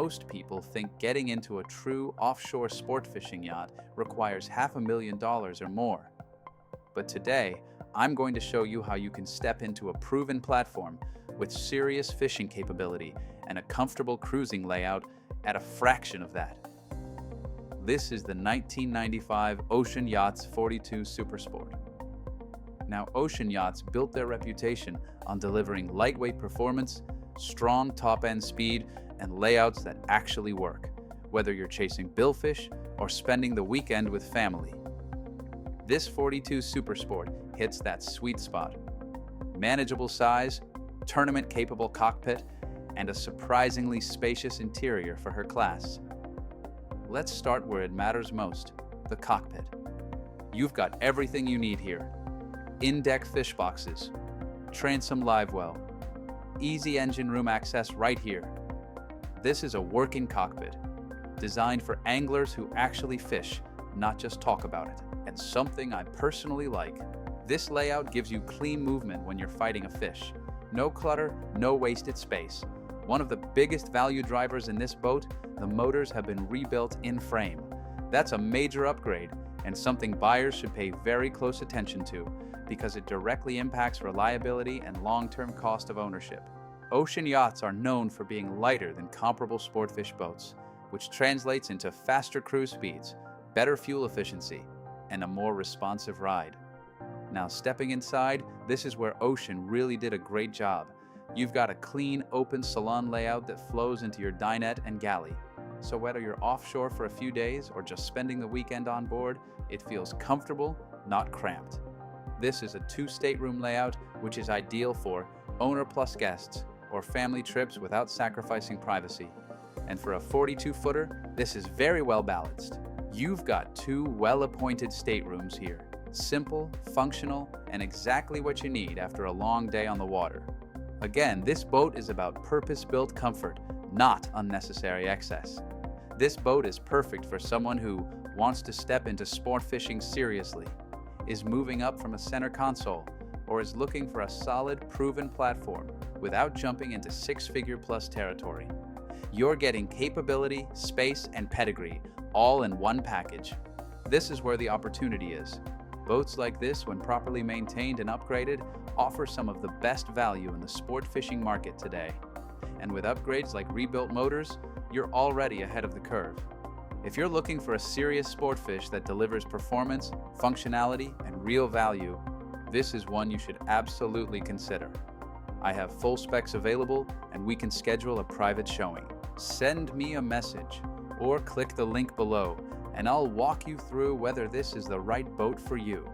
most people think getting into a true offshore sport fishing yacht requires $500,000 or more. But today, I'm going to show you how you can step into a proven platform with serious fishing capability and a comfortable cruising layout at a fraction of that. This is the 1995 Ocean Yachts 42 Supersport. Now, Ocean Yachts built their reputation on delivering lightweight performance, strong top-end speed, and layouts that actually work, whether you're chasing billfish or spending the weekend with family. This 42 Supersport hits that sweet spot. Manageable size, tournament-capable cockpit, and a surprisingly spacious interior for her class. Let's start where it matters most, the cockpit. You've got everything you need here. In-deck fish boxes, transom live well, easy engine room access right here. This is a working cockpit, designed for anglers who actually fish, not just talk about it. And something I personally like, this layout gives you clean movement when you're fighting a fish. No clutter, no wasted space. One of the biggest value drivers in this boat, the motors have been rebuilt in frame. That's a major upgrade and something buyers should pay very close attention to because it directly impacts reliability and long-term cost of ownership. Ocean Yachts are known for being lighter than comparable sportfish boats, which translates into faster cruise speeds, better fuel efficiency, and a more responsive ride. Now, stepping inside, this is where Ocean really did a great job. You've got a clean, open salon layout that flows into your dinette and galley. So whether you're offshore for a few days or just spending the weekend on board, it feels comfortable, not cramped. This is a 2-stateroom layout, which is ideal for owner plus guests or family trips without sacrificing privacy. And for a 42-footer, this is very well balanced. You've got 2 well-appointed staterooms here. Simple, functional, and exactly what you need after a long day on the water. Again, this boat is about purpose-built comfort, not unnecessary excess. This boat is perfect for someone who wants to step into sport fishing seriously, is moving up from a center console, or is looking for a solid, proven platform without jumping into 6-figure plus territory. You're getting capability, space, and pedigree all in one package. This is where the opportunity is. Boats like this, when properly maintained and upgraded, offer some of the best value in the sport fishing market today. And with upgrades like rebuilt motors, you're already ahead of the curve. If you're looking for a serious sport fish that delivers performance, functionality, and real value, this is one you should absolutely consider. I have full specs available, and we can schedule a private showing. Send me a message or click the link below, and I'll walk you through whether this is the right boat for you.